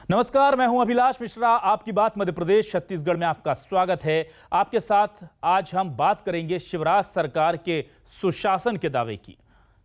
नमस्कार, मैं हूं अभिलाष मिश्रा। आपकी बात मध्य प्रदेश छत्तीसगढ़ में आपका स्वागत है। आपके साथ आज हम बात करेंगे शिवराज सरकार के सुशासन के दावे की।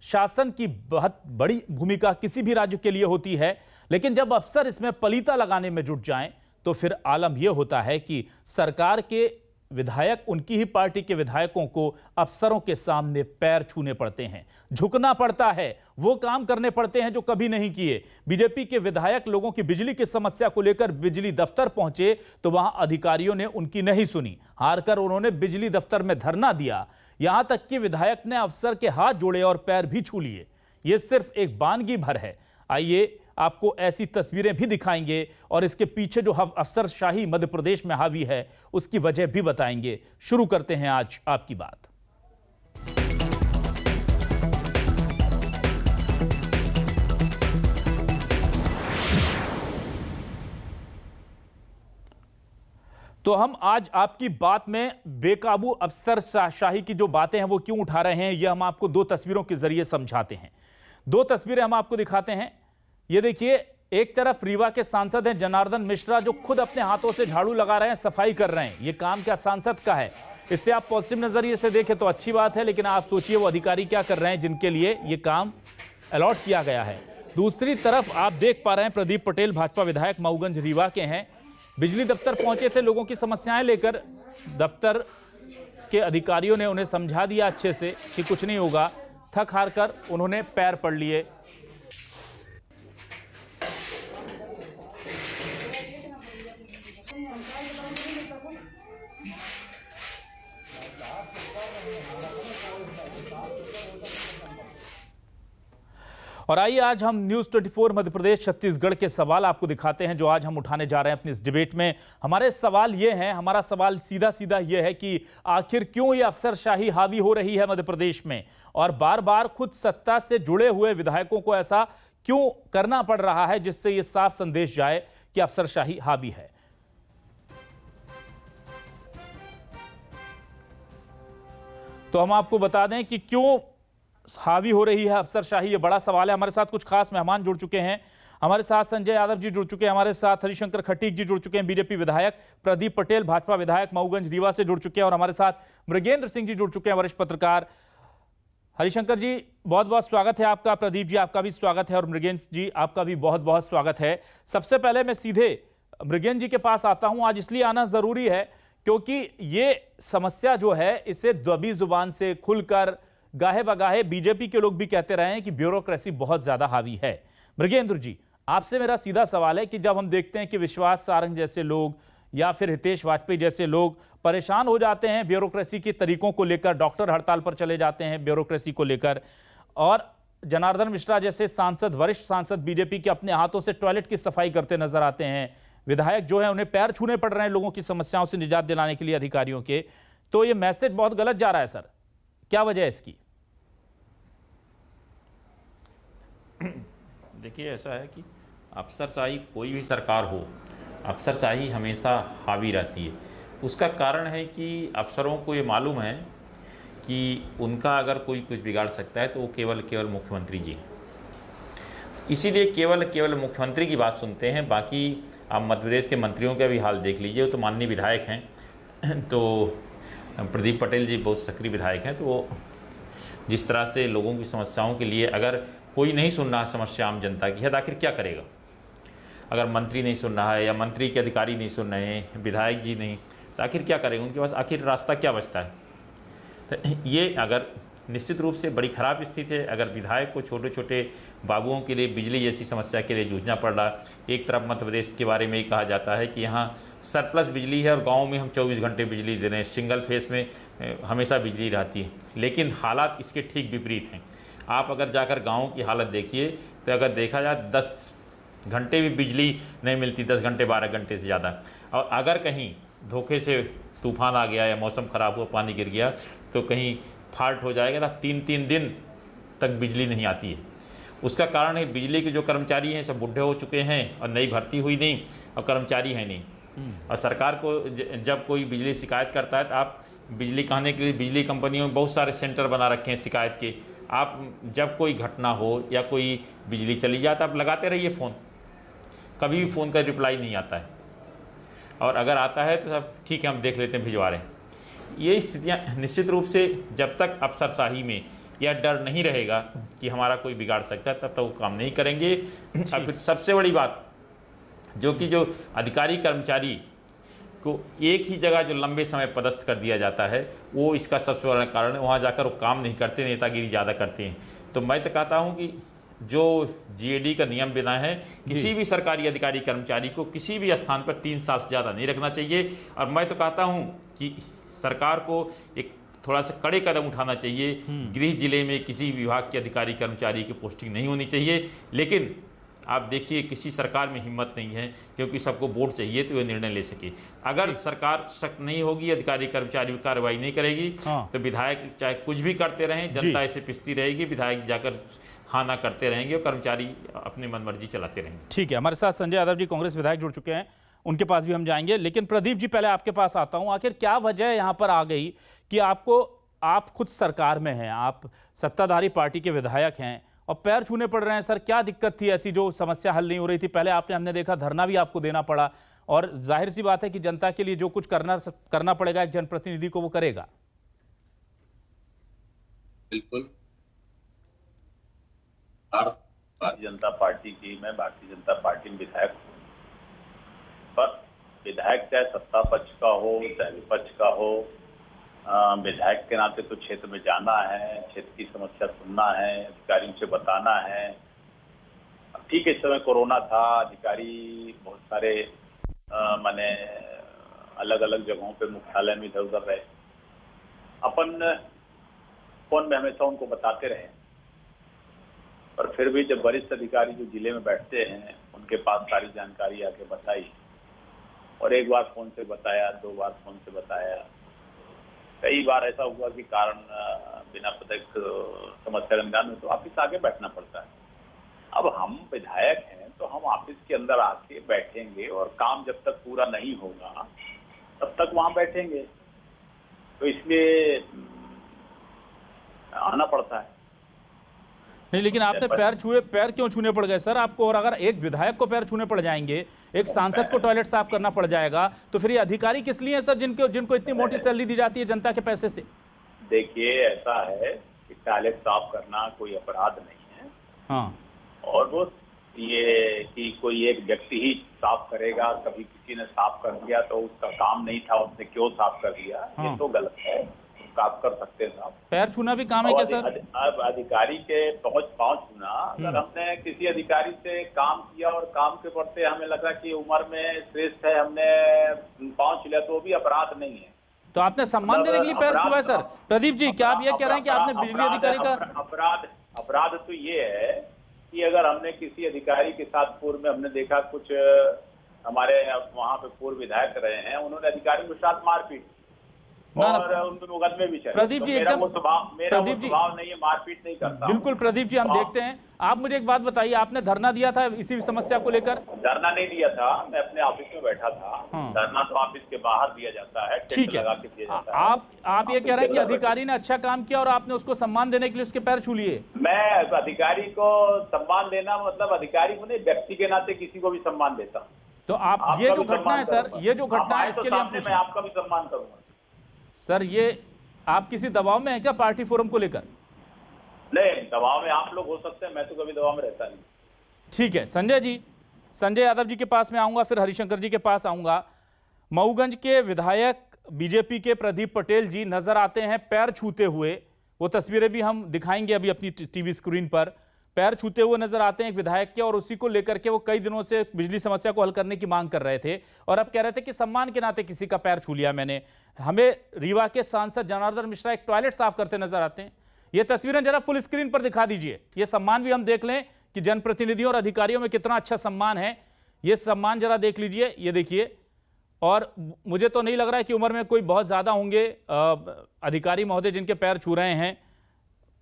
शासन की बहुत बड़ी भूमिका किसी भी राज्य के लिए होती है, लेकिन जब अफसर इसमें पलीता लगाने में जुट जाएं तो फिर आलम यह होता है कि सरकार के विधायक, उनकी ही पार्टी के विधायकों को अफसरों के सामने पैर छूने पड़ते हैं, झुकना पड़ता है, वो काम करने पड़ते हैं जो कभी नहीं किए। बीजेपी के विधायक लोगों की बिजली की समस्या को लेकर बिजली दफ्तर पहुंचे तो वहां अधिकारियों ने उनकी नहीं सुनी। हारकर उन्होंने बिजली दफ्तर में धरना दिया। यहां तक कि विधायक ने अफसर के हाथ जोड़े और पैर भी छू लिए। यह सिर्फ एक वानगी भर है। आइए आपको ऐसी तस्वीरें भी दिखाएंगे और इसके पीछे जो अफसरशाही मध्य प्रदेश में हावी है उसकी वजह भी बताएंगे। शुरू करते हैं आज आपकी बात। तो हम आज आपकी बात में बेकाबू अफसरशाही की जो बातें हैं वो क्यों उठा रहे हैं, यह हम आपको दो तस्वीरों के जरिए समझाते हैं। दो तस्वीरें हम आपको दिखाते हैं। ये देखिए, एक तरफ रीवा के सांसद हैं जनार्दन मिश्रा, जो खुद अपने हाथों से झाड़ू लगा रहे हैं, सफाई कर रहे हैं। ये काम क्या सांसद का है? इससे आप पॉजिटिव नजरिए से देखें तो अच्छी बात है, लेकिन आप सोचिए वो अधिकारी क्या कर रहे हैं जिनके लिए ये काम अलॉट किया गया है। दूसरी तरफ आप देख पा रहे हैं प्रदीप पटेल, भाजपा विधायक, मऊगंज रीवा के हैं। बिजली दफ्तर पहुंचे थे लोगों की समस्याएं लेकर। दफ्तर के अधिकारियों ने उन्हें समझा दिया अच्छे से कि कुछ नहीं होगा। थक हार कर उन्होंने पैर पड़ लिए। और आइए आज हम न्यूज़ 24 मध्य प्रदेश छत्तीसगढ़ के सवाल आपको दिखाते हैं जो आज हम उठाने जा रहे हैं अपनी इस डिबेट में। हमारे सवाल ये हैं, हमारा सवाल सीधा सीधा ये है कि आखिर क्यों ये अफसरशाही हावी हो रही है मध्य प्रदेश में, और बार बार खुद सत्ता से जुड़े हुए विधायकों को ऐसा क्यों करना पड़ रहा है, जिससे ये साफ संदेश जाए कि अफसरशाही हावी है। तो हम आपको बता दें कि क्यों हावी हो रही है अफसरशाही, ये बड़ा सवाल है। हमारे साथ कुछ खास मेहमान जुड़ चुके हैं। हमारे साथ संजय यादव जी जुड़ चुके हैं, हमारे साथ हरिशंकर खटीक जी जुड़ चुके हैं, बीजेपी विधायक। प्रदीप पटेल, भाजपा विधायक, मऊगंज रीवा से जुड़ चुके हैं, और हमारे साथ मृगेंद्र सिंह जी जुड़ चुके हैं, वरिष्ठ पत्रकार। हरिशंकर जी, बहुत बहुत स्वागत है आपका। प्रदीप जी, आपका भी स्वागत है, और मृगेंद्र जी, आपका भी बहुत बहुत स्वागत है। सबसे पहले मैं सीधे मृगेंद्र जी के पास आता हूं। आज इसलिए आना जरूरी है क्योंकि ये समस्या जो है इसे दबी जुबान से खुलकर गाहे बगाहे बीजेपी के लोग भी कहते रहे हैं कि ब्यूरोक्रेसी बहुत ज्यादा हावी है। मृगेंद्र जी, आपसे मेरा सीधा सवाल है कि जब हम देखते हैं कि विश्वास सारंग जैसे लोग या फिर हितेश वाजपेयी जैसे लोग परेशान हो जाते हैं ब्यूरोक्रेसी के तरीकों को लेकर, डॉक्टर हड़ताल पर चले जाते हैं ब्यूरोक्रेसी को लेकर, और जनार्दन मिश्रा जैसे सांसद, वरिष्ठ सांसद बीजेपी के अपने हाथों से टॉयलेट की सफाई करते नजर आते हैं, विधायक जो है उन्हें पैर छूने पड़ रहे हैं लोगों की समस्याओं से निजात दिलाने के लिए अधिकारियों के, तो ये मैसेज बहुत गलत जा रहा है सर, क्या वजह है इसकी? देखिए, ऐसा है कि अफसरशाही कोई भी सरकार हो, अफसरशाही हमेशा हावी रहती है। उसका कारण है कि अफसरों को ये मालूम है कि उनका अगर कोई कुछ बिगाड़ सकता है तो वो केवल मुख्यमंत्री जी हैं। इसीलिए केवल मुख्यमंत्री की बात सुनते हैं। बाकी आप मध्य प्रदेश के मंत्रियों का भी हाल देख लीजिए, वो तो माननीय विधायक हैं। तो प्रदीप पटेल जी बहुत सक्रिय विधायक हैं, तो वो जिस तरह से लोगों की समस्याओं के लिए, अगर कोई नहीं सुन रहा समस्या आम जनता की है तो आखिर क्या करेगा? अगर मंत्री नहीं सुन रहा है या मंत्री के अधिकारी नहीं सुन रहे हैं, विधायक जी नहीं, तो आखिर क्या करेंगे? उनके पास आखिर रास्ता क्या बचता है? तो ये अगर निश्चित रूप से बड़ी खराब स्थिति है। अगर विधायक को छोटे छोटे बाबुओं के लिए बिजली जैसी समस्या के लिए जूझना पड़ रहा। एक तरफ मध्य प्रदेश के बारे में ही कहा जाता है कि यहाँ सरप्लस बिजली है और गाँव में हम 24 घंटे बिजली दे रहे हैं, सिंगल फेस में हमेशा बिजली रहती है, लेकिन हालात इसके ठीक विपरीत हैं। आप अगर जाकर गाँव की हालत देखिए तो अगर देखा जाए 10 घंटे भी बिजली नहीं मिलती, 10 घंटे 12 घंटे से ज़्यादा। और अगर कहीं धोखे से तूफान आ गया या मौसम ख़राब हुआ, पानी गिर गया, तो कहीं फाल्ट हो जाएगा तो 3-3 दिन तक बिजली नहीं आती है। उसका कारण है बिजली के जो कर्मचारी हैं सब बूढ़े हो चुके हैं और नई भर्ती हुई नहीं और कर्मचारी हैं नहीं। और सरकार को जब कोई बिजली शिकायत करता है तो आप बिजली कहने के लिए बिजली कंपनियों में बहुत सारे सेंटर बना रखे हैं शिकायत के। आप जब कोई घटना हो या कोई बिजली चली जाए तो आप लगाते रहिए फ़ोन। कभी भी फ़ोन का रिप्लाई नहीं आता है, और अगर आता है तो सब ठीक है हम देख लेते हैं, भिजवा रहे हैं। ये स्थितियाँ निश्चित रूप से जब तक अफसरशाही में यह डर नहीं रहेगा कि हमारा कोई बिगाड़ सकता है, तब तक वो काम नहीं करेंगे। अब फिर सबसे बड़ी बात जो अधिकारी कर्मचारी को एक ही जगह जो लंबे समय पदस्थ कर दिया जाता है, वो इसका सबसे बड़ा कारण है। वहाँ जाकर वो काम नहीं करते, नेतागिरी ज़्यादा करते हैं। तो मैं तो कहता हूँ कि जो जीएडी का नियम बना है, किसी भी सरकारी अधिकारी कर्मचारी को किसी भी स्थान पर 3 साल से ज़्यादा नहीं रखना चाहिए। और मैं तो कहता हूँ कि सरकार को एक थोड़ा सा कड़े कदम उठाना चाहिए। गृह जिले में किसी विभाग के अधिकारी कर्मचारी की पोस्टिंग नहीं होनी चाहिए। लेकिन आप देखिए किसी सरकार में हिम्मत नहीं है, क्योंकि सबको वोट चाहिए तो वे निर्णय ले सके। अगर सरकार सख्त नहीं होगी, अधिकारी कर्मचारी कार्रवाई नहीं करेगी, तो विधायक चाहे कुछ भी करते रहें, जनता ऐसे पिसती रहेगी, विधायक जाकर हाँ ना करते रहेंगे और कर्मचारी अपनी मनमर्जी चलाते रहेंगे। ठीक है, हमारे साथ संजय यादव जी कांग्रेस विधायक जुड़ चुके हैं, उनके पास भी हम जाएंगे। लेकिन प्रदीप जी, पहले आपके पास आता हूं, आखिर क्या वजह यहां पर आ गई कि आप खुद सरकार में हैं, आप सत्ताधारी पार्टी के विधायक हैं और पैर छूने पड़ रहे हैं? सर, क्या दिक्कत थी ऐसी जो समस्या हल नहीं हो रही थी? पहले हमने देखा धरना भी आपको देना पड़ा, और जाहिर सी बात है कि जनता के लिए जो कुछ करना पड़ेगा एक जनप्रतिनिधि को, वो करेगा। बिल्कुल, भारतीय जनता पार्टी की, मैं भारतीय जनता पार्टी में विधायक हूँ, पर विधायक चाहे सत्ता पक्ष का हो चाहे विपक्ष का हो, विधायक के नाते तो क्षेत्र में जाना है, क्षेत्र की समस्या सुनना है, अधिकारियों से बताना है। अब ठीक है, इस समय कोरोना था, अधिकारी बहुत सारे माने अलग अलग जगहों पे मुख्यालय में इधर उधर रहे। अपन फोन में हमेशा उनको बताते रहे, पर फिर भी जब वरिष्ठ अधिकारी जो जिले में बैठते हैं उनके पास सारी जानकारी आके बताई, और एक बार फोन से बताया, 2 बार फोन से बताया, कई बार ऐसा हुआ कि कारण बिना प्रत्यक्ष समस्या का निदान में तो ऑफिस आगे बैठना पड़ता है। अब हम विधायक हैं तो हम ऑफिस के अंदर आके बैठेंगे, और काम जब तक पूरा नहीं होगा तब तक वहां बैठेंगे, तो इसलिए आना पड़ता है। नहीं, लेकिन आपने पैर क्यों छूने पड़ गए सर आपको? और अगर एक विधायक को पैर छूने पड़ जाएंगे, एक सांसद को टॉयलेट साफ करना पड़ जाएगा, तो फिर ये अधिकारी किस लिए है सर, जिनको इतनी मोटी सैलरी दी जाती है जनता के पैसे से? देखिए, ऐसा है कि टॉयलेट साफ करना कोई अपराध नहीं है। हाँ, और वो ये कि कोई एक व्यक्ति ही साफ करेगा, कभी किसी ने साफ कर दिया तो उसका काम नहीं था, उसने क्यों साफ कर दिया, ये तो गलत है। साफ कर सकते हैं साहब। पैर छूना भी काम है क्या सर? अब अधिकारी के पाँव छूना, अगर हमने किसी अधिकारी से काम किया और काम के बढ़ते हमें लगा कि उम्र में श्रेष्ठ है, हमने पाँव छू लिया, तो वो भी अपराध नहीं है। तो आपने सम्मान देने के लिए पैर छुआ है सर? प्रदीप जी, क्या आप ये कह रहे हैं कि आपने बिजली अधिकारी का अपराध तो ये है कि अगर हमने किसी अधिकारी के साथ पूर्व में हमने देखा, कुछ हमारे वहाँ पे पूर्व विधायक रहे हैं, उन्होंने अधिकारियों के साथ मारपीट और उनके मुकदमे भी चले। प्रदीप जी, एकदम मेरा स्वभाव नहीं है, मारपीट नहीं करता। बिल्कुल प्रदीप जी, हम देखते हैं। आप मुझे एक बात बताइए, आपने धरना दिया था इसी समस्या को लेकर? धरना नहीं दिया था, मैं अपने ऑफिस में बैठा था। धरना तो ऑफिस के बाहर दिया जाता है, ठीक है। आप ये कह रहे हैं कि अधिकारी ने अच्छा काम किया और आपने उसको सम्मान देने के लिए उसके पैर छू लिए? मैं अधिकारी को सम्मान देना मतलब अधिकारी को नहीं, व्यक्ति के नाते किसी को भी सम्मान देता। तो आप ये जो घटना है सर, ये जो घटना है, इसके लिए मैं आपका भी सम्मान करूंगा सर। ये आप किसी दबाव में है क्या पार्टी फोरम को लेकर? नहीं, दबाव में आप लोग हो सकते हैं, मैं तो कभी दबाव में रहता नहीं। ठीक है संजय जी, संजय यादव जी के पास में आऊंगा, फिर हरिशंकर जी के पास आऊंगा। मऊगंज के विधायक बीजेपी के प्रदीप पटेल जी नजर आते हैं पैर छूते हुए, वो तस्वीरें भी हम दिखाएंगे अभी अपनी टीवी स्क्रीन पर। पैर छूते हुए नजर आते हैं एक विधायक के, और उसी को लेकर के वो कई दिनों से बिजली समस्या को हल करने की मांग कर रहे थे, और अब कह रहे थे कि सम्मान के नाते किसी का पैर छू लिया मैंने। हमें रीवा के सांसद जनार्दन मिश्रा एक टॉयलेट साफ करते नजर आते हैं। ये तस्वीरें जरा फुल स्क्रीन पर दिखा दीजिए। ये सम्मान भी हम देख लें कि जनप्रतिनिधियों और अधिकारियों में कितना अच्छा सम्मान है। ये सम्मान जरा देख लीजिए, ये देखिए। और मुझे तो नहीं लग रहा है कि उम्र में कोई बहुत ज्यादा होंगे अधिकारी महोदय जिनके पैर छू रहे हैं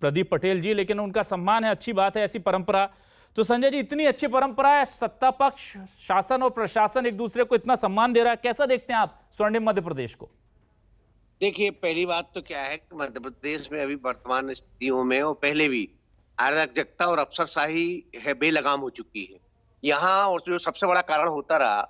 प्रदीप पटेल जी, लेकिन उनका सम्मान है, अच्छी बात है, ऐसी परंपरा। तो संजय जी, इतनी अच्छी परंपरा है, सत्ता पक्ष, शासन और प्रशासन एक दूसरे को इतना सम्मान दे रहा है, कैसा देखते हैं आप स्वर्णिम मध्य प्रदेश को? देखिए, पहली बात तो क्या है कि मध्य प्रदेश में अभी वर्तमान स्थितियों में और पहले भी अराजकता और अफसरशाही है बेलगाम हो चुकी है। यहाँ और जो सबसे बड़ा कारण होता रहा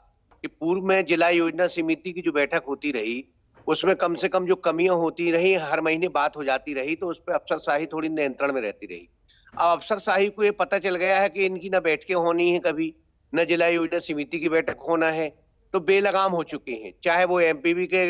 कि पूर्व में जिला योजना समिति की जो बैठक होती रही, उसमें कम से कम जो कमियां होती रही, हर महीने बात हो जाती रही, तो उस पर अफसरशाही थोड़ी नियंत्रण में रहती रही। अब अफसरशाही को ये पता चल गया है कि इनकी न बैठकें होनी है कभी, न जिला योजना समिति की बैठक होना है, तो बेलगाम हो चुके हैं। चाहे वो एमपीवी के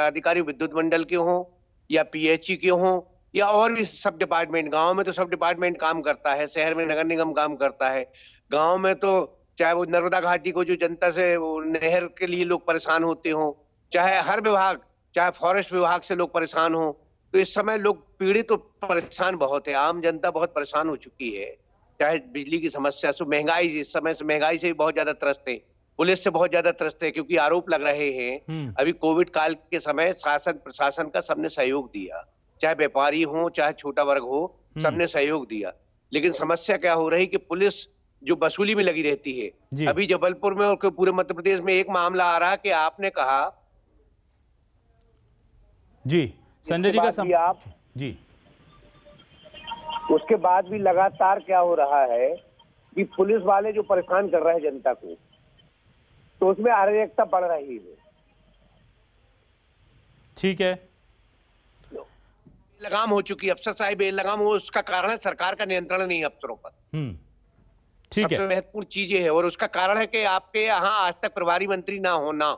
अधिकारी विद्युत मंडल के हों या पीएचई के हों या और भी सब डिपार्टमेंट। गांव में तो सब डिपार्टमेंट काम करता है, शहर में नगर निगम काम करता है, गांव में तो चाहे वो नर्मदा घाटी को जो जनता से वो नहर के लिए लोग परेशान होते हों, चाहे हर विभाग, चाहे फॉरेस्ट विभाग से लोग परेशान हों, तो इस समय लोग पीड़ित तो परेशान बहुत है, आम जनता बहुत परेशान हो चुकी है। चाहे बिजली की समस्या से, महंगाई, इस समय से महंगाई से भी बहुत ज्यादा त्रस्त है, पुलिस से बहुत ज्यादा त्रस्त है, क्योंकि आरोप लग रहे हैं। अभी कोविड काल के समय शासन प्रशासन का सबने सहयोग दिया, चाहे व्यापारी हो चाहे छोटा वर्ग हो, सबने सहयोग दिया। लेकिन समस्या क्या हो रही कि पुलिस जो वसूली में लगी रहती है। अभी जबलपुर में और पूरे मध्य प्रदेश में एक मामला आ रहा कि आपने कहा जी संजय जी का आप जी, उसके बाद भी लगातार क्या हो रहा है कि पुलिस वाले जो परेशान कर रहे हैं जनता को, तो उसमें अराजकता बढ़ रही है। ठीक है, लगाम हो चुकी है, अफसरशाही बेलगाम हो, उसका कारण है सरकार का नियंत्रण नहीं है अफसरों पर। ठीक है, सबसे महत्वपूर्ण चीज ये है, और उसका कारण है कि आपके यहाँ आज तक प्रभारी मंत्री ना होना,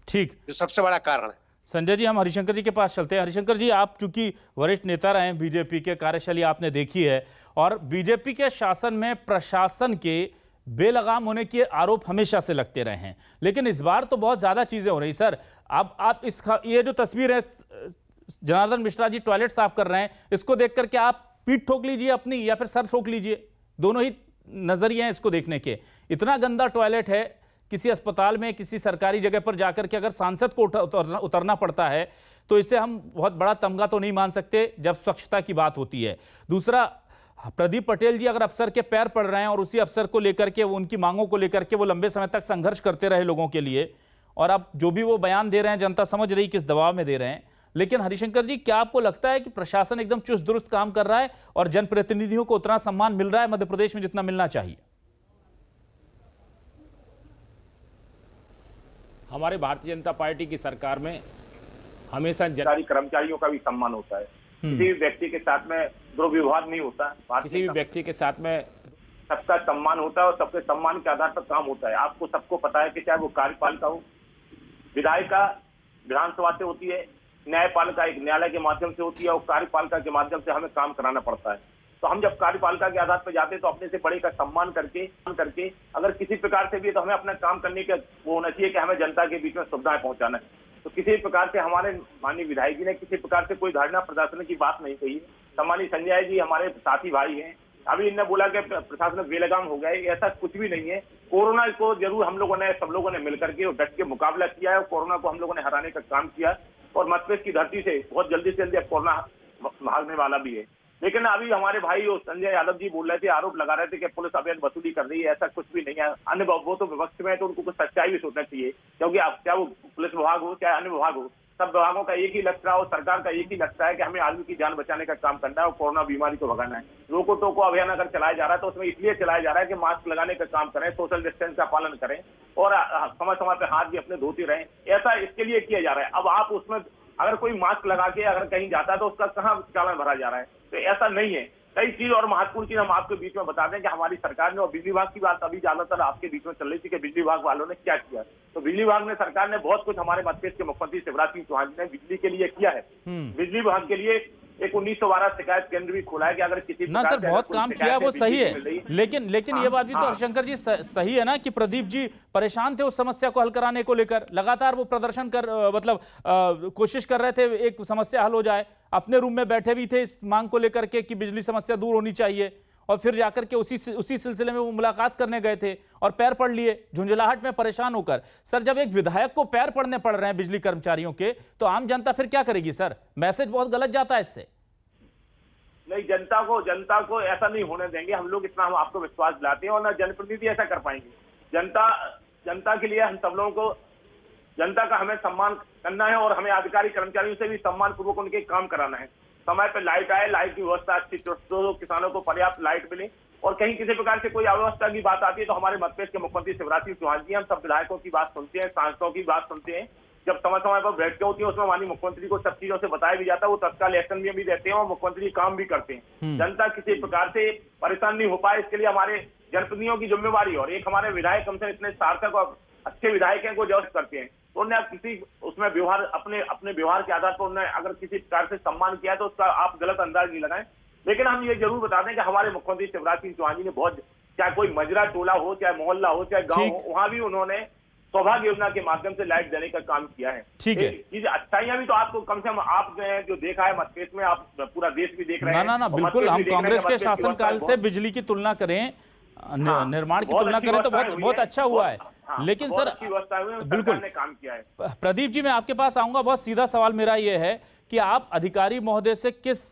ठीक, जो सबसे बड़ा कारण है। संजय जी हम हरिशंकर जी के पास चलते हैं। हरिशंकर जी, आप चूंकि वरिष्ठ नेता रहे हैं, बीजेपी के कार्यशैली आपने देखी है, और बीजेपी के शासन में प्रशासन के बेलगाम होने के आरोप हमेशा से लगते रहे हैं, लेकिन इस बार तो बहुत ज्यादा चीजें हो रही। सर अब आप ये जो तस्वीर है, जनार्दन मिश्रा जी टॉयलेट साफ कर रहे हैं, इसको देख करके आप पीठ ठोक लीजिए अपनी या फिर सर ठोक लीजिए, दोनों ही नजरिए हैं इसको देखने के। इतना गंदा टॉयलेट है, किसी अस्पताल में किसी सरकारी जगह पर जाकर के अगर सांसद को उतरना पड़ता है तो इससे हम बहुत बड़ा तमगा तो नहीं मान सकते जब स्वच्छता की बात होती है। दूसरा, प्रदीप पटेल जी अगर अफसर के पैर पड़ रहे हैं और उसी अफसर को लेकर के, उनकी मांगों को लेकर के वो लंबे समय तक संघर्ष करते रहे लोगों के लिए, और अब जो भी वो बयान दे रहे हैं जनता समझ रही किस दबाव में दे रहे हैं। लेकिन हरिशंकर जी, क्या आपको लगता है कि प्रशासन एकदम चुस्त दुरुस्त काम कर रहा है और जनप्रतिनिधियों को उतना सम्मान मिल रहा है मध्य प्रदेश में जितना मिलना चाहिए? हमारे भारतीय जनता पार्टी की सरकार में हमेशा सरकारी कर्मचारियों का भी सम्मान होता है, किसी भी व्यक्ति के साथ में दुर्व्यवहार नहीं होता, किसी भी व्यक्ति के साथ में सबका सम्मान होता है और सबके सम्मान के आधार पर काम होता है। आपको सबको पता है कि चाहे वो कार्यपालिका हो, विधायिका विधानसभा से होती है, न्यायपालिका एक न्यायालय के माध्यम से होती है, और कार्यपालिका के माध्यम से हमें काम कराना पड़ता है। तो हम जब कार्यपालिका के आधार पर जाते हैं तो अपने से बड़े का सम्मान करके अगर किसी प्रकार से भी, तो हमें अपना काम करने का वो होना चाहिए कि हमें जनता के बीच में सुविधाएं पहुंचाना है। तो किसी प्रकार से हमारे माननीय विधायक जी ने किसी प्रकार से कोई धरना प्रदर्शन की बात नहीं कही। सम्मानित संजय जी हमारे साथी भाई हैं, अभी इन्होंने बोला कि प्रशासन बेलगाम हो गया है, ऐसा कुछ भी नहीं है। कोरोना को जरूर हम लोगों ने, सब लोगों ने मिलकर के डट के मुकाबला किया है, और कोरोना को हम लोगों ने हराने का काम किया, और मध्यप्रदेश की धरती से बहुत जल्दी से जल्दी अब कोरोना भागने वाला भी है। लेकिन अभी हमारे भाई संजय यादव जी बोल रहे थे, आरोप लगा रहे थे कि पुलिस अवैध वसूली कर रही है, ऐसा कुछ भी नहीं है। अन्य वो तो विपक्ष में है तो उनको कुछ सच्चाई भी सोचना चाहिए, क्योंकि आप चाहे वो पुलिस विभाग हो चाहे अन्य विभाग हो, सब विभागों का एक ही लक्ष्य है और सरकार का एक ही लक्ष्य है कि हमें आदमी की जान बचाने का काम करना है और कोरोना बीमारी को भगाना है। रोको टोको अभियान अगर चलाया जा रहा है तो उसमें इसलिए चलाया जा रहा है कि मास्क लगाने का काम करें, सोशल डिस्टेंस का पालन करें, और समय समय पर हाथ भी अपने धोते रहें, ऐसा इसके लिए किया जा रहा है। अब आप उसमें अगर कोई मास्क लगा के अगर कहीं जाता है तो उसका कहाँ चालान भरा जा रहा है, तो ऐसा नहीं है। कई चीज और महत्वपूर्ण चीज हम आपके बीच में बता दें कि हमारी सरकार ने, और बिजली विभाग की बात अभी ज्यादातर आपके बीच में चल रही थी कि बिजली विभाग वालों ने क्या किया, तो बिजली विभाग ने, सरकार ने बहुत कुछ हमारे मध्य प्रदेश के मुख्यमंत्री शिवराज सिंह चौहान ने बिजली के लिए किया है। बिजली विभाग के लिए एक 1912 शिकायत केंद्र भी खोला है कि अगर किसी ना सर बहुत काम किया वो सही है, लेकिन ये बात भी तो हरिशंकर जी सही है ना कि प्रदीप जी परेशान थे उस समस्या को हल कराने को लेकर, लगातार वो प्रदर्शन कर मतलब कोशिश कर रहे थे एक समस्या हल हो जाए, अपने रूम में बैठे भी थे इस मांग को लेकर के कि बिजली समस्या दूर होनी चाहिए, और फिर जाकर के उसी सिलसिले में वो मुलाकात करने गए थे और पैर पड़ लिए झुंझलाहट में परेशान होकर। सर जब एक विधायक को पैर पड़ने पड़ रहे हैं बिजली कर्मचारियों के, तो आम जनता फिर क्या करेगी सर? मैसेज बहुत गलत जाता है इससे। नहीं, जनता को ऐसा नहीं होने देंगे हम लोग, इतना हम आपको विश्वास दिलाते हैं, और ना जनप्रतिनिधि ऐसा कर पाएंगे। जनता के लिए हम सब लोगों को, जनता का हमें सम्मान करना है, और हमें अधिकारी कर्मचारियों से भी सम्मान पूर्वक उनके काम कराना है। समय पर लाइट आए, लाइट की व्यवस्था अच्छी, तो किसानों को पर्याप्त लाइट मिले, और कहीं किसी प्रकार से कोई अव्यवस्था की बात आती है तो हमारे मध्यप्रदेश के मुख्यमंत्री शिवराज सिंह चौहान जी, हम सब विधायकों की बात सुनते हैं, सांसदों की बात सुनते हैं। जब समय समय पर बैठकें होती है उसमें माननीय मुख्यमंत्री को सब चीजों से बताया भी जाता है, वो तत्काल एक्शन में भी रहते हैं और मुख्यमंत्री काम भी करते हैं। जनता किसी प्रकार से परेशान नहीं हो पाए, इसके लिए हमारे जनप्रतिनिधियों की जिम्मेवारी और एक हमारे विधायक हमसे इतने सार्थक और अच्छे विधायक हैं, वो जवाब करते हैं। तो उन्हें किसी उसमें व्यवहार अपने व्यवहार के आधार पर उन्हें अगर किसी प्रकार से सम्मान किया तो उसका आप गलत अंदाज नहीं लगाएं। लेकिन हम ये जरूर बता दें कि हमारे मुख्यमंत्री शिवराज सिंह चौहान जी ने बहुत, चाहे कोई मजरा टोला हो, चाहे मोहल्ला हो, चाहे गांव हो, वहां भी उन्होंने सौभाग्य योजना के माध्यम से लाइट देने का काम किया है। ठीक है, चीज अच्छाइयां भी तो आपको कम से कम आप जो देखा है मध्यप्रदेश में, आप पूरा देश भी देख रहे हैं। ना बिल्कुल, हम कांग्रेस के शासनकाल से बिजली की तुलना करें, निर्माण की तुलना करें तो बहुत अच्छा हुआ है। लेकिन सर बिल्कुल काम किया है। प्रदीप जी, मैं आपके पास आऊंगा। बहुत सीधा सवाल मेरा यह है कि आप अधिकारी महोदय से किस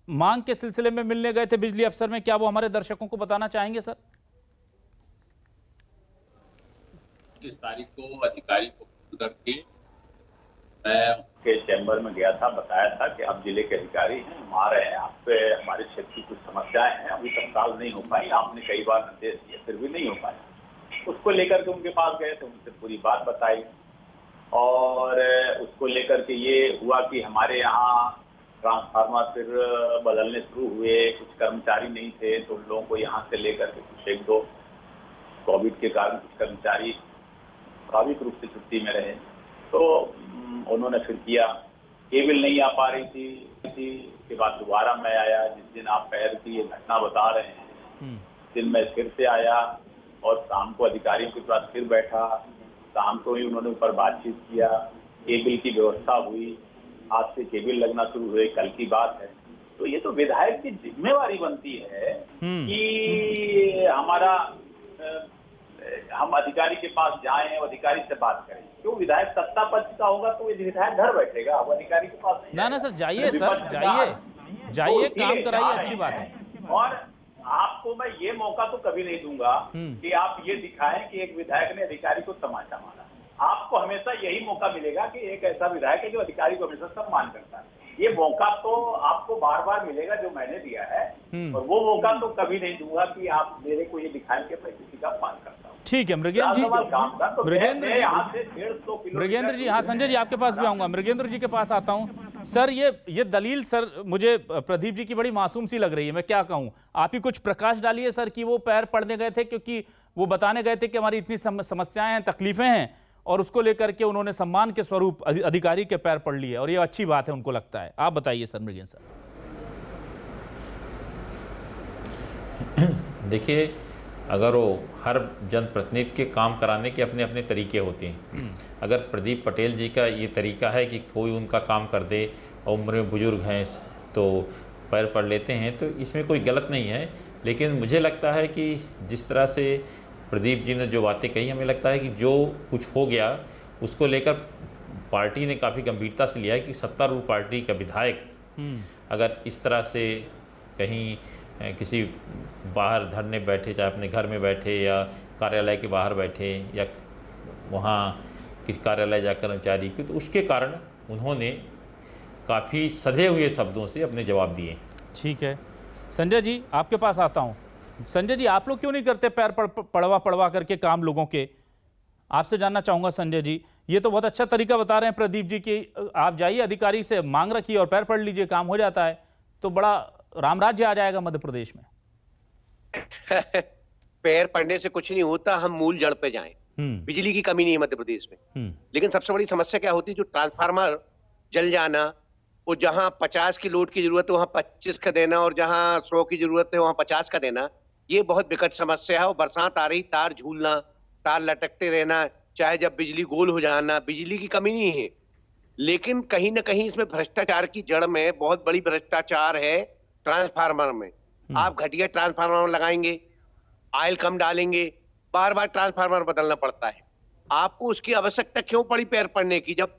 मांग के सिलसिले में मिलने गए थे बिजली अफसर में, क्या वो हमारे दर्शकों को बताना चाहेंगे सर? 30 तारीख को अधिकारी को करके मैं के चैम्बर में गया था, बताया था कि आप जिले के अधिकारी हैं, हम आ रहे हैं, आप पे हमारे क्षेत्र की कुछ समस्याएं हैं, अभी तत्काल नहीं हो पाई, आपने कई बार निर्देश दिए फिर भी नहीं हो पाया। उसको लेकर के उनके पास गए तो उनसे पूरी बात बताई और उसको लेकर के ये हुआ कि हमारे यहाँ ट्रांसफार्मर फिर बदलने शुरू हुए, कुछ कर्मचारी नहीं थे तो उन लोगों को यहाँ से लेकर के कुछ एक दो कोविड के कारण कुछ कर्मचारी स्वाभाविक रूप से छुट्टी में रहे, तो उन्होंने फिर किया। केबल नहीं आ पा रही थी, उसके बाद दोबारा मैं आया, जिस दिन आप पैर की ये घटना बता रहे हैं उस दिन मैं फिर से आया और शाम को अधिकारियों के पास फिर बैठा। शाम को ही उन्होंने ऊपर बातचीत किया, केबल की व्यवस्था हुई, आज से केबल लगना शुरू हुए, कल की बात है। तो ये तो विधायक की जिम्मेवारी बनती है कि हमारा हम अधिकारी के पास जाएं और अधिकारी से बात करें। क्यों विधायक सत्ता पक्ष का होगा तो ये विधायक घर बैठेगा, अब अधिकारी के पास नहीं। ना सर, जाइए सर, जाइए काम कराइए, अच्छी बात है। और आपको मैं ये मौका तो कभी नहीं दूंगा कि आप ये दिखाएं कि एक विधायक ने अधिकारी को तमाचा मारा। आपको हमेशा यही मौका मिलेगा कि एक ऐसा विधायक है जो अधिकारी को हमेशा सम्मान करता है। ये मौका तो आपको बार बार मिलेगा जो मैंने दिया है, और वो मौका तो कभी नहीं दूंगा कि आप मेरे को ये दिखाएं कि मैं किसी का मान करता हूँ। ठीक है मृगेंद्र जी, हाँ संजय जी आपके पास भी आऊंगा। मृगेंद्र जी के पास आता हूं। सर ये दलील सर मुझे प्रदीप जी की बड़ी मासूम सी लग रही है, मैं क्या कहूं। आप ही कुछ प्रकाश डालिए सर कि वो पैर पड़ने गए थे क्योंकि वो बताने गए थे कि हमारी इतनी समस्याएं हैं, तकलीफें हैं, और उसको लेकर के उन्होंने सम्मान के स्वरूप अधिकारी के पैर पड़ लिए और ये अच्छी बात है उनको लगता है। आप बताइए सर मृगेंद्र सर। देखिए, अगर वो हर जनप्रतिनिधि के काम कराने के अपने अपने तरीके होते हैं, अगर प्रदीप पटेल जी का ये तरीका है कि कोई उनका काम कर दे, उम्र में बुजुर्ग हैं तो पैर पड़ लेते हैं, तो इसमें कोई गलत नहीं है। लेकिन मुझे लगता है कि जिस तरह से प्रदीप जी ने जो बातें कही, हमें लगता है कि जो कुछ हो गया उसको लेकर पार्टी ने काफ़ी गंभीरता से लिया है कि सत्तारूढ़ पार्टी का विधायक अगर इस तरह से कहीं किसी बाहर धरने बैठे, चाहे अपने घर में बैठे या कार्यालय के बाहर बैठे या वहाँ किसी कार्यालय जाकर कर्मचारी की, तो उसके कारण उन्होंने काफ़ी सधे हुए शब्दों से अपने जवाब दिए। ठीक है संजय जी, आपके पास आता हूँ। संजय जी, आप लोग क्यों नहीं करते पैर पड़वा करके काम लोगों के? आपसे जानना चाहूँगा संजय जी। ये तो बहुत अच्छा तरीका बता रहे हैं प्रदीप जी कि आप जाइए अधिकारी से मांग रखिए और पैर पड़ लीजिए, काम हो जाता है, तो बड़ा राम राज्य आ जाएगा मध्य प्रदेश में। पैर पड़ने से कुछ नहीं होता, हम मूल जड़ पे जाएं। बिजली की कमी नहीं है मध्य प्रदेश में, लेकिन सबसे बड़ी समस्या क्या होती है, जो ट्रांसफार्मर जल जाना, वो जहां 50 की लोड की जरूरत है वहां 25 का देना, और जहां 100 की जरूरत है वहां 50 का देना, ये बहुत विकट समस्या है। और बरसात आ रही, तार झूलना, तार लटकते रहना, चाहे जब बिजली गोल हो जाना, बिजली की कमी नहीं है। लेकिन कहीं ना कहीं इसमें भ्रष्टाचार की जड़ में बहुत बड़ी भ्रष्टाचार है। ट्रांसफार्मर में आप घटिया ट्रांसफार्मर लगाएंगे, ऑयल कम डालेंगे, बार बार ट्रांसफार्मर बदलना पड़ता है। आपको उसकी आवश्यकता क्यों पड़ी पैर पड़ने की? जब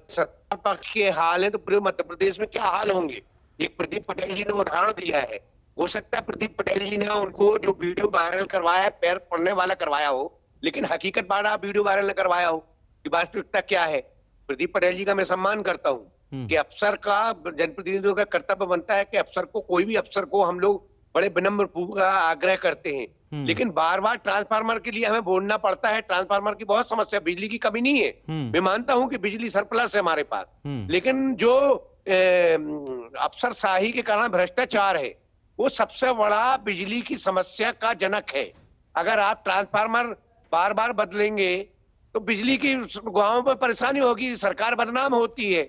सत्ता पक्ष के हाल है तो पूरे मध्य प्रदेश में क्या हाल होंगे? एक प्रदीप पटेल जी ने उदाहरण दिया है। हो सकता है प्रदीप पटेल जी ने उनको जो वीडियो वायरल करवाया है पैर पड़ने वाला करवाया हो, लेकिन हकीकत बाड़ा वीडियो वायरल न करवाया हो कि वास्तविकता क्या है। प्रदीप पटेल जी का मैं सम्मान करता हूँ कि अफसर का, जनप्रतिनिधियों का कर्तव्य बनता है कि अफसर को, कोई भी अफसर को हम लोग बड़े विनम्र पूर्वक आग्रह करते हैं, लेकिन बार बार ट्रांसफार्मर के लिए हमें बोलना पड़ता है। ट्रांसफार्मर की बहुत समस्या, बिजली की कमी नहीं है, मैं मानता हूं कि बिजली सरप्लस है हमारे पास, लेकिन जो अफसरशाही के कारण भ्रष्टाचार है वो सबसे बड़ा बिजली की समस्या का जनक है। अगर आप ट्रांसफार्मर बार बार बदलेंगे तो बिजली की गांवों में परेशानी होगी, सरकार बदनाम होती है,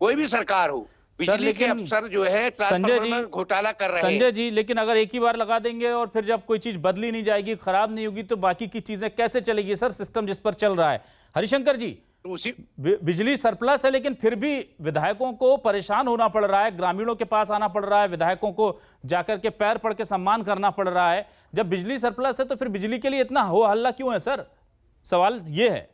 कोई भी सरकार हो। बिजली के अफसर जो है ट्रांसफार्मर में घोटाला कर रहे हैं। संजय जी, लेकिन अगर एक ही बार लगा देंगे और फिर जब कोई चीज बदली नहीं जाएगी, खराब नहीं होगी, तो बाकी की चीजें कैसे चलेगी सर, सिस्टम जिस पर चल रहा है? हरिशंकर जी, तो उसी बिजली सरप्लस है लेकिन फिर भी विधायकों को परेशान होना पड़ रहा है, ग्रामीणों के पास आना पड़ रहा है, विधायकों को जाकर के पैर पड़ के सम्मान करना पड़ रहा है। जब बिजली सरप्लस है तो फिर बिजली के लिए इतना हो हल्ला क्यों है सर? सवाल ये है।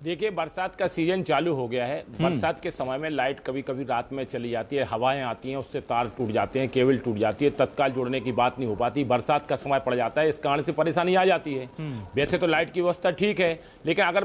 देखिए, बरसात का सीजन चालू हो गया है। बरसात के समय में लाइट कभी कभी रात में चली जाती है, हवाएं आती हैं, उससे तार टूट जाते हैं, केबल टूट जाती है, तत्काल जोड़ने की बात नहीं हो पाती। बरसात का समय पड़ जाता है, इस कारण से परेशानी आ जाती है। वैसे तो लाइट की व्यवस्था ठीक है, लेकिन अगर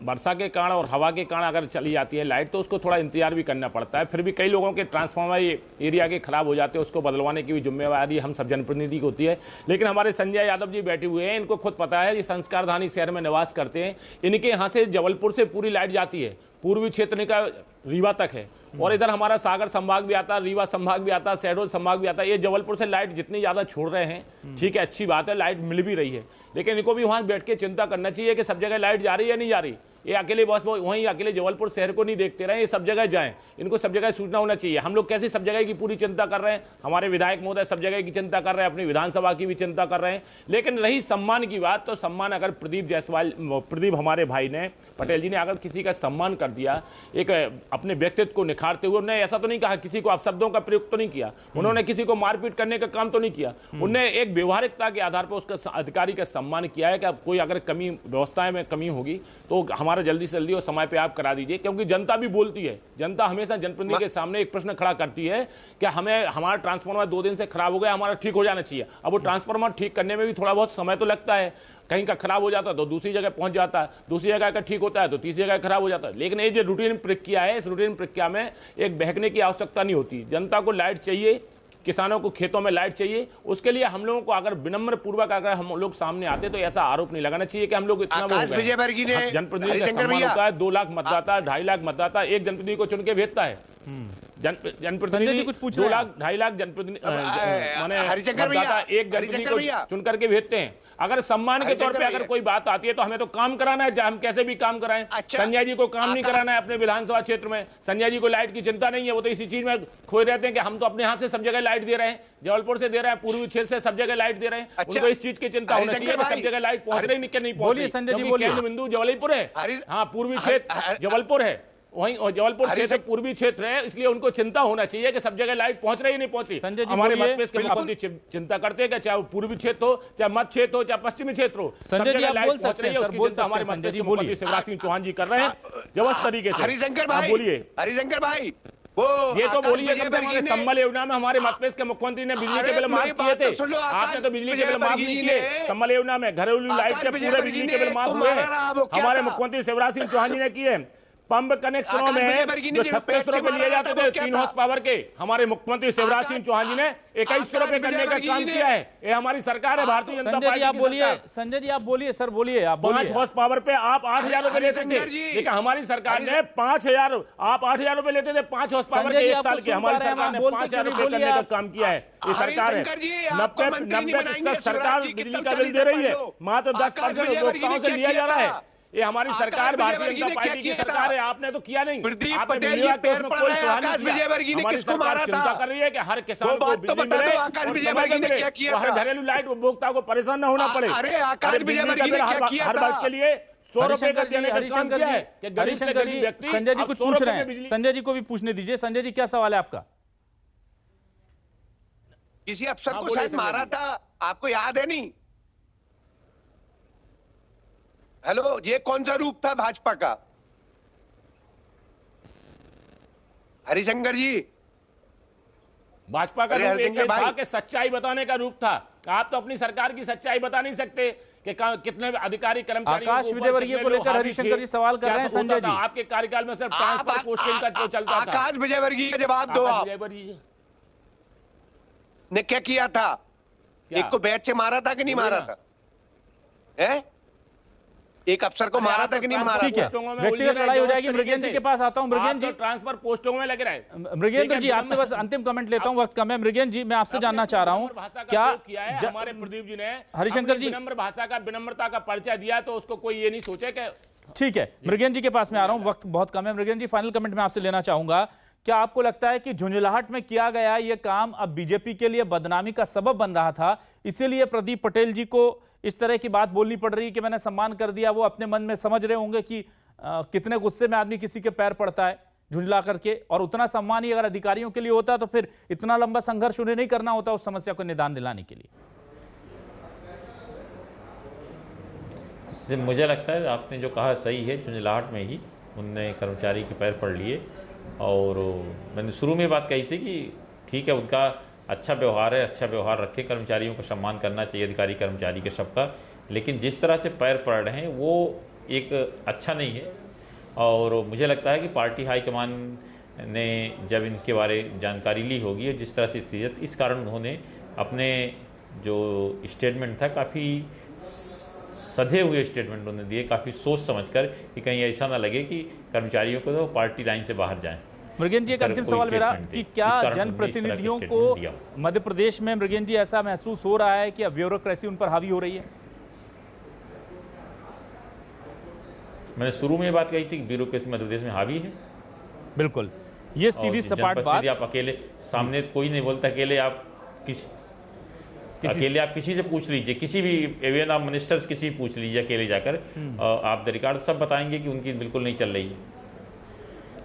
वर्षा के कारण और हवा के कारण अगर चली जाती है लाइट तो उसको थोड़ा इंतजार भी करना पड़ता है। फिर भी कई लोगों के ट्रांसफार्मर एरिया के खराब हो जाते हैं, उसको बदलवाने की भी जिम्मेवारी हम सब जनप्रतिनिधि की होती है। लेकिन हमारे संजय यादव जी बैठे हुए हैं, इनको खुद पता है, ये संस्कारधानी शहर में निवास करते हैं। इनके यहाँ से जबलपुर से पूरी लाइट जाती है, पूर्वी क्षेत्र का रीवा तक है, और इधर हमारा सागर संभाग भी आता है, रीवा संभाग भी आता है, शहडोल संभाग भी आता है। ये जबलपुर से लाइट जितनी ज्यादा छोड़ रहे हैं, ठीक है, अच्छी बात है, लाइट मिल भी रही है, लेकिन इनको भी वहां बैठ के चिंता करना चाहिए कि सब जगह लाइट जा रही है या नहीं जा रही। ये अकेले बस वहीं अकेले जबलपुर शहर को नहीं देखते रहे, ये सब जगह जाएं, इनको सब जगह सूचना होना चाहिए। हम लोग कैसे सब जगह की पूरी चिंता कर रहे हैं, हमारे विधायक महोदय सब जगह की चिंता कर रहे हैं, अपनी विधानसभा की भी चिंता कर रहे हैं। लेकिन रही सम्मान की बात, तो सम्मान अगर प्रदीप हमारे भाई ने, पटेल जी ने अगर किसी का सम्मान कर दिया, एक अपने व्यक्तित्व को निखारते हुए, उन्होंने ऐसा तो नहीं कहा, किसी को अपशब्दों का प्रयोग तो नहीं किया, उन्होंने किसी को मारपीट करने का काम तो नहीं किया, उन्होंने एक व्यवहारिकता के आधार पर उसका अधिकारी का सम्मान किया है कि अब कोई अगर कमी व्यवस्थाएं में कमी होगी तो हमारा जल्दी से जल्दी और समय पे आप करा दीजिए। क्योंकि जनता भी बोलती है, जनता हमेशा जनप्रतिनिधि के सामने एक प्रश्न खड़ा करती है कि हमें हमारा ट्रांसफार्मर 2 दिन से खराब हो गया, हमारा ठीक हो जाना चाहिए। अब वो ट्रांसफार्मर ठीक करने में भी थोड़ा बहुत समय तो लगता है, कहीं का खराब हो जाता है तो दूसरी जगह पहुंच जाता है, दूसरी जगह का ठीक होता है तो तीसरी जगह खराब हो जाता है। लेकिन ये जो रूटीन प्रक्रिया है, इस रूटीन प्रक्रिया में एक बहकने की आवश्यकता नहीं होती। जनता को लाइट चाहिए, किसानों को खेतों में लाइट चाहिए, उसके लिए हम लोगों को अगर विनम्र पूर्वक अगर हम लोग सामने आते तो ऐसा आरोप नहीं लगाना चाहिए कि हम लोग इतना जनप्रतिनिधि का सम्मान होता है। 2 लाख मतदाता, 2.5 लाख मतदाता एक जनप्रतिनिधि को चुन के भेजता है। जनप्रतिनिधि 2 लाख 2.5 लाख जनप्रतिनिधि मतदाता एक जनप्रतिनिधि को चुन करके भेजते हैं। अगर सम्मान के तौर पे अगर कोई बात आती है तो हमें तो काम कराना है, हम कैसे भी काम कराएं। संजय जी को काम नहीं कराना है अपने विधानसभा क्षेत्र में, संजय जी को लाइट की चिंता नहीं है, वो तो इसी चीज में खोए रहते हैं कि हम तो अपने यहाँ से सब जगह लाइट दे रहे हैं, जबलपुर से दे रहे हैं, पूर्वी क्षेत्र से सब जगह लाइट दे रहे हैं। उनको इस चीज की चिंता होनी चाहिए कि सब जगह लाइट पहुंच रही नहीं पहुंच रही। संजय जी बोलिए। केंद्र बिंदु जबलपुर है, हाँ, पूर्वी क्षेत्र जबलपुर है, वहीं जबलपुर क्षेत्र पूर्वी क्षेत्र है, इसलिए उनको चिंता होना चाहिए कि सब जगह लाइट पहुंच रही नहीं पहुंच रही। हमारे मतभेद के मुख्यमंत्री चिंता करते हैं कि चाहे वो पूर्वी क्षेत्र हो, चाहे मध्य क्षेत्र हो, चाहे पश्चिमी क्षेत्र हो, संजय जी आप बोल सकते हैं, उसकी चिंता हमारे मुख्यमंत्री शिवराज सिंह चौहान जी कर रहे हैं जबरदस्त तरीके से। हरिशंकर भाई बोलिए, हरिशंकर भाई, वो ये तो बोलिए संबल योजना में हमारे मतभेद के मुख्यमंत्री ने बिजली के बिल माफ किए थे, आपने तो बिजली के बिल माफ नहीं किए। संबल योजना में घरेलू लाइट के पूरे बिजली के बिल माफ हुए हैं, हमारे मुख्यमंत्री शिवराज सिंह चौहान जी ने किए। पंप कनेक्शनों में जो 36 रुपए लिए जाते थे 3 हॉर्स पावर के, हमारे मुख्यमंत्री शिवराज सिंह चौहान जी ने 21 रुपए करने का काम किया है। ये हमारी सरकार है, भारतीय जनता पार्टी की। आप बोलिए संजय जी, आप बोलिए सर, बोलिए आप। 5 हॉर्स पावर पे आप 8,000 रुपए लेते थे, लेकिन हमारी सरकार ने 5,000, आप 8,000 रुपए लेते थे 5 हॉर्स पावर के 1 साल के, हमारी सरकार ने 5,000 रुपए करने का काम किया है। ये सरकार है, 90% सरकार बिजली का बिल दे रही है, मात्र 10% उपभोक्ताओं से लिया जा रहा है। ये हमारी सरकार भारतीय जनता पार्टी की सरकार है, आपने तो किया नहीं। आपने बिजली के उसमें कोई सुधार नहीं किया। हमारी सरकार चिंता कर रही है कि हर किसान को बिजली मिले और हर घरेलू लाइट उपभोक्ता को परेशान न होना पड़े। बिजली का बिल हर वर्ष के लिए 100 रुपए का देने का काम किया है कि गरीब से गरीब व्यक्ति। संजय जी कुछ पूछ रहे हैं, संजय जी को भी पूछने दीजिए। संजय जी क्या सवाल है आपका? किसी अफसर को शायद मारा था, आपको याद है? नहीं, हेलो, ये कौन सा रूप था भाजपा का? हरिशंकर जी, भाजपा का रूप एक था कि सच्चाई बताने का रूप था। आप तो अपनी सरकार की सच्चाई बता नहीं सकते। कि कितने अधिकारी कर्मचारी आकाश विजयवर्गीय को लेकर हरिशंकर जी सवाल कर रहे हैं संजय जी। आपके कार्यकाल में सिर्फ ट्रांसफर पोस्टिंग का जो चलता था। आकाश विजयवर्गीय का जवाब दो आप। ने क्या किया था? एक को बैट से मारा था कि नहीं मारा था? हैं? एक अफसर को मारा था कि नहीं मारा? ठीक है, व्यक्तिगत लड़ाई हो जाएगी। मृगेंद्र जी के पास आता हूं। मृगेंद्र जी, ट्रांसफर पोस्टों में लग रहा है। मृगेंद्र जी आपसे बस अंतिम कमेंट लेता हूं, वक्त कम है। मृगेंद्र जी मैं आपसे जानना चाह रहा हूं, क्या हमारे प्रदीप जी ने हरिशंकर जी विनम्र भाषा का, विनम्रता का परिचय दिया, तो उसको कोई ये नहीं सोचे कि ठीक है। मृगेंद्र जी के पास मैं आ रहा हूं, वक्त बहुत कम है। मृगेंद्र जी फाइनल कमेंट मैं आपसे लेना चाहूंगा, क्या आपको लगता है कि झुंझलाहट में किया गया ये काम अब बीजेपी के लिए बदनामी का सबब बन रहा था, इसीलिए प्रदीप पटेल जी को इस तरह की बात बोलनी पड़ रही है कि मैंने सम्मान कर दिया? वो अपने मन में समझ रहे होंगे कि कितने गुस्से में आदमी किसी के पैर पड़ता है झुंझला करके, और उतना सम्मान ही अगर अधिकारियों के लिए होता तो फिर इतना लंबा संघर्ष उन्हें नहीं करना होता उस समस्या को निदान दिलाने के लिए। मुझे लगता है आपने जो कहा सही है, झुंझलाहट में ही उनने कर्मचारी के पैर पड़ लिए। और मैंने शुरू में बात कही थी कि ठीक है, उनका अच्छा व्यवहार है, अच्छा व्यवहार रखे, कर्मचारियों को सम्मान करना चाहिए, अधिकारी कर्मचारी के सबका, लेकिन जिस तरह से पैर पड़ रहे हैं वो एक अच्छा नहीं है। और मुझे लगता है कि पार्टी हाईकमान ने जब इनके बारे जानकारी ली होगी और जिस तरह से स्थिति है, इस कारण उन्होंने अपने जो स्टेटमेंट था काफ़ी सधे हुए स्टेटमेंट उन्होंने दिए, काफ़ी सोच समझकर, कि कहीं ऐसा ना लगे कि कर्मचारियों को तो पार्टी लाइन से बाहर जाएं। मृगेंद्र जी, एक अंतिम सवाल मेरा कि क्या जनप्रतिनिधियों को मध्य प्रदेश में, मृगेंद्र जी, ऐसा महसूस हो रहा है कि अब ब्यूरोक्रेसी उन पर हावी हो रही है? मैंने शुरू में बात कही थी कि ब्यूरोक्रेसी मध्य प्रदेश में हावी है। बिल्कुल, ये सीधी सपाट बात। आप अकेले सामने कोई नहीं बोलता, अकेले आप किसी से पूछ लीजिए, किसी भी एवियन ऑफ मिनिस्टर्स किसी भी पूछ लीजिए अकेले जाकर, आप द रिकॉर्ड सब बताएंगे कि उनकी बिल्कुल नहीं चल रही है।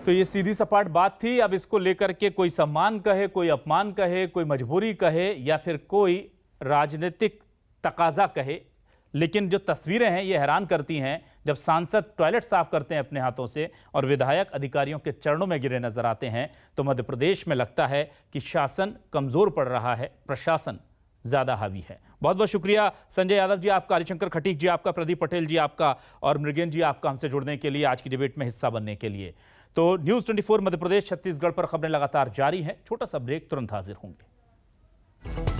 तो ये सीधी सपाट बात थी। अब इसको लेकर के कोई सम्मान कहे, कोई अपमान कहे, कोई मजबूरी कहे, या फिर कोई राजनीतिक तकाजा कहे, लेकिन जो तस्वीरें हैं ये हैरान करती हैं। जब सांसद टॉयलेट साफ करते हैं अपने हाथों से और विधायक अधिकारियों के चरणों में गिरे नजर आते हैं, तो मध्य प्रदेश में लगता है कि शासन कमजोर पड़ रहा है, प्रशासन ज्यादा हावी है। बहुत बहुत शुक्रिया संजय यादव जी आपका, हरिशंकर खटीक जी आपका, प्रदीप पटेल जी आपका, और मृगेंद्र जी आपका हमसे जुड़ने के लिए, आज की डिबेट में हिस्सा बनने के लिए। तो न्यूज़ 24 मध्य प्रदेश छत्तीसगढ़ पर खबरें लगातार जारी हैं। छोटा सा ब्रेक, तुरंत हाजिर होंगे।